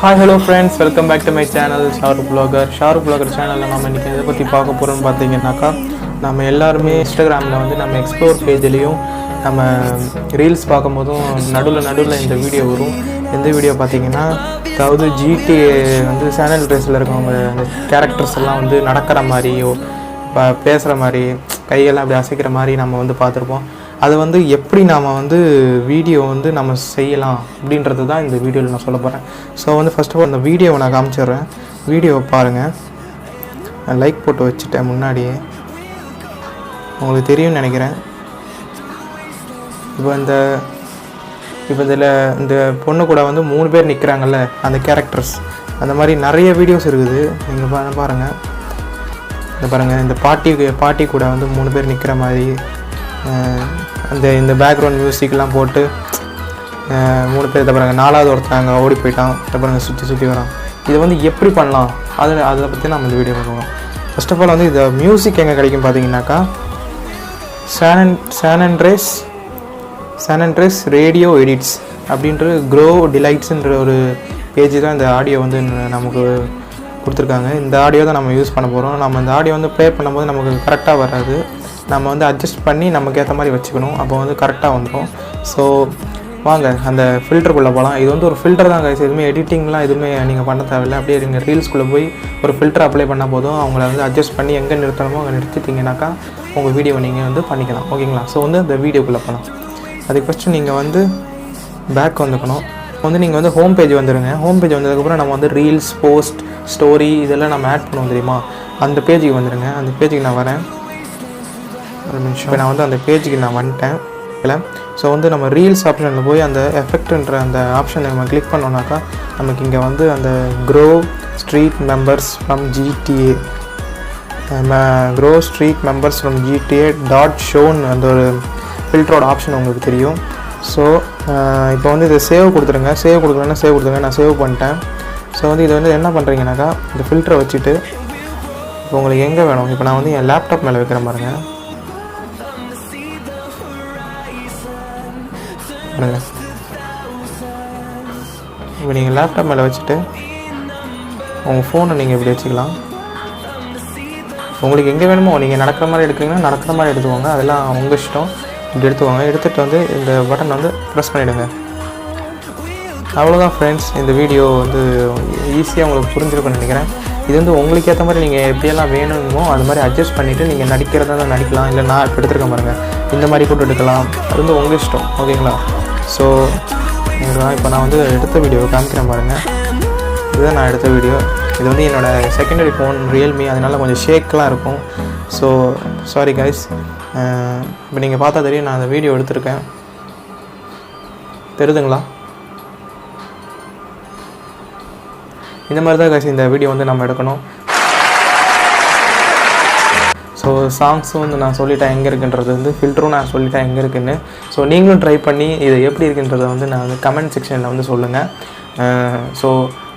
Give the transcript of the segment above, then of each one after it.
Hi hello friends, welcome back to my channel Shahrukh blogger சேனலில் நம்ம இன்றைக்கி எதை பற்றி பார்க்க போகிறோம்னு பார்த்தீங்கன்னாக்கா, நம்ம எல்லாருமே இன்ஸ்டாகிராமில் வந்து நம்ம எக்ஸ்ப்ளோர் பேஜ்லேயும் நம்ம ரீல்ஸ் பார்க்கும்போதும் நடுவில் இந்த வீடியோ வரும். எந்த வீடியோ பார்த்தீங்கன்னா, அதாவது GTA வந்து சான் ஆண்ட்ரியாஸில் இருக்கவங்க அந்த கேரக்டர்ஸ் எல்லாம் வந்து நடக்கிற மாதிரியோ பேசுகிற மாதிரி கையெல்லாம் அப்படி அசைக்கிற மாதிரி நம்ம வந்து பார்த்துருப்போம். அது வந்து எப்படி நாம் வந்து வீடியோ வந்து நம்ம செய்யலாம் அப்படின்றது தான் இந்த வீடியோவில் நான் சொல்ல போகிறேன். ஸோ வந்து ஃபர்ஸ்ட் ஆஃப் ஆல் அந்த வீடியோவை நான் காமிச்சிடுறேன். வீடியோவை பாருங்கள். நான் லைக் போட்டு வச்சுட்டேன் முன்னாடியே, உங்களுக்கு தெரியும்னு நினைக்கிறேன். இப்போ இதில் இந்த பொண்ணு கூட வந்து 3 பேர் நிற்கிறாங்கல்ல, அந்த கேரக்டர்ஸ், அந்த மாதிரி நிறைய வீடியோஸ் இருக்குது. நீங்கள் பாருங்கள், இந்த பாட்டி கூட வந்து 3 பேர் நிற்கிற மாதிரி இந்த பேக்ரவுண்ட் மியூசிக்லாம் போட்டு 3 பேர். பாருங்கள், 4வது ஒருத்தாங்க ஓடி போயிட்டான். பாருங்கள், சுற்றி வரான். இதை வந்து எப்படி பண்ணலாம் அதை பற்றி நம்ம இந்த வீடியோ பார்க்கலாம். ஃபர்ஸ்ட் ஆஃப் ஆல் வந்து இந்த மியூசிக் எங்கே கிடைக்கும் பார்த்தீங்கன்னாக்கா, சான் ஆண்ட்ரியாஸ் ரேடியோ எடிட்ஸ் அப்படின்ற க்ரோ டிலைட்ஸுன்ற ஒரு பேஜ் தான் இந்த ஆடியோ வந்து நமக்கு கொடுத்துருக்காங்க. இந்த ஆடியோ தான் நம்ம யூஸ் பண்ண போகிறோம். நம்ம இந்த ஆடியோ வந்து ப்ளே பண்ணும்போது நமக்கு கரெக்டாக வராது. நம்ம வந்து அட்ஜஸ்ட் பண்ணி நமக்கு ஏற்ற மாதிரி வச்சுக்கணும். அப்போ வந்து கரெக்டாக வந்துடும். ஸோ வாங்க அந்த ஃபில்டருக்குள்ளே போகலாம். இது வந்து ஒரு ஃபில்டர் தான் கைஸ். எதுவுமே எடிட்டிங்லாம் எதுவுமே நீங்கள் பண்ண தேவையில்லை. அப்படியே நீங்கள் ரீல்ஸ்குள்ளே போய் ஒரு ஃபில்டர் அப்ளை பண்ணால் போதும். அவங்கள வந்து அட்ஜஸ்ட் பண்ணி எங்கே நிறுத்தணுமோ அங்கே நிறுத்திட்டிங்கனாக்கா உங்கள் வீடியோவை நீங்கள் வந்து பண்ணிக்கலாம். ஓகேங்களா? ஸோ வந்து இந்த வீடியோக்குள்ளே போகலாம். அதுக்கு ஃபஸ்ட்டு நீங்கள் வந்து பேக் வந்துக்கணும். வந்து நீங்கள் வந்து ஹோம் பேஜ் வந்துடுங்க. ஹோம் பேஜ் வந்ததுக்கப்புறம் நம்ம வந்து ரீல்ஸ், போஸ்ட், ஸ்டோரி இதெல்லாம் நம்ம ஆட் பண்ணுவோம் தெரியுமா, அந்த பேஜுக்கு வந்துடுங்க. அந்த பேஜுக்கு நான் வரேன், ஒரு நிமிஷம். இப்போ நான் வந்து அந்த பேஜுக்கு நான் வந்துட்டேன். இல்லை, ஸோ வந்து நம்ம ரீல்ஸ் ஆப்ஷனில் போய் அந்த எஃபெக்ட்ன்ற அந்த ஆப்ஷனை நம்ம கிளிக் பண்ணோன்னாக்கா நமக்கு இங்கே வந்து அந்த grow street members from GTA dot shown அந்த ஒரு ஃபில்டரோட ஆப்ஷன் உங்களுக்கு தெரியும். ஸோ இப்போ வந்து இதை சேவ் கொடுத்துருங்க. சேவ் கொடுத்துருங்க. நான் சேவ் பண்ணிட்டேன். ஸோ வந்து இதை வந்து என்ன பண்ணுறீங்கனாக்கா, இந்த ஃபில்டரை வச்சுட்டு இப்போ உங்களுக்கு எங்கே வேணும், இப்போ நான் வந்து என் லேப்டாப் மேலே வைக்கிறேன் பாருங்க. இப்போ நீங்கள் லேப்டாப் மேலே வச்சுட்டு உங்கள் ஃபோனை நீங்கள் இப்படி வச்சுக்கலாம். உங்களுக்கு எங்கே வேணுமோ நீங்கள் நடக்கிற மாதிரி எடுக்கிறீங்கன்னா நடக்கிற மாதிரி எடுத்துக்கோங்க. அதெல்லாம் உங்கள் இஷ்டம். இப்படி எடுத்துக்கோங்க. எடுத்துகிட்டு வந்து இந்த பட்டன் வந்து ப்ரெஸ் பண்ணிவிடுங்க. அவ்வளோதான் ஃப்ரெண்ட்ஸ். இந்த வீடியோ வந்து ஈஸியாக உங்களுக்கு புரிஞ்சிருக்குன்னு நினைக்கிறேன். இது வந்து உங்களுக்கு ஏற்ற மாதிரி நீங்கள் எப்படியெல்லாம் வேணுமோ அது மாதிரி அட்ஜஸ்ட் பண்ணிவிட்டு நீங்கள் நடிக்கிறதா நடிக்கலாம். இல்லை நான் இப்போ எடுத்துருக்க பாருங்கள், இந்த மாதிரி கூட எடுக்கலாம். அது வந்து உங்கள் இஷ்டம். ஓகேங்களா? ஸோ இப்போ நான் வந்து எடுத்த வீடியோவை காமிக்கிறேன் பாருங்கள். இதுதான் நான் எடுத்த வீடியோ. இது வந்து என்னோடய செகண்டரி ஃபோன் ரியல்மி, அதனால் கொஞ்சம் ஷேக்கெலாம் இருக்கும். So sorry guys. இப்போ நீங்கள் பார்த்தா தெரியும் நான் அந்த வீடியோ எடுத்திருக்கேன். தெரியுதுங்களா? இந்த மாதிரி தான் கைஸ் இந்த வீடியோ வந்து நம்ம எடுக்கணும். ஸோ சாங்ஸும் வந்து நான் சொல்லிட்டேன் எங்கே இருக்குன்றது, வந்து ஃபில்டரும் நான் சொல்லிட்டேன் எங்கே இருக்குன்னு. ஸோ நீங்களும் ட்ரை பண்ணி இது எப்படி இருக்குன்றதை வந்து நான் வந்து கமெண்ட் செக்ஷனில் வந்து சொல்லுங்கள். ஸோ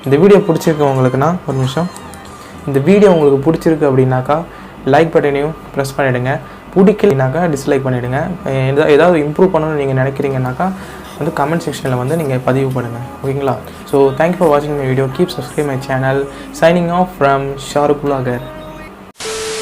இந்த வீடியோ பிடிச்சிருக்கு உங்களுக்குன்னா, ஒரு நிமிஷம், இந்த வீடியோ உங்களுக்கு பிடிச்சிருக்கு அப்படின்னாக்கா லைக் பட்டனையும் ப்ரெஸ் பண்ணிவிடுங்க. பிடிக்கலைனாக்கா டிஸ்லைக் பண்ணிவிடுங்க. ஏதாவது இம்ப்ரூவ் பண்ணணும்னு நீங்கள் நினைக்கிறீங்கனாக்கா வந்து கமெண்ட் செக்ஷனில் வந்து நீங்கள் பதிவு பண்ணுங்கள். ஓகேங்களா? ஸோ தேங்க்யூ ஃபார் வாட்சிங் my video. Keep subscribe my channel. Signing off from Shahrukh Blogger.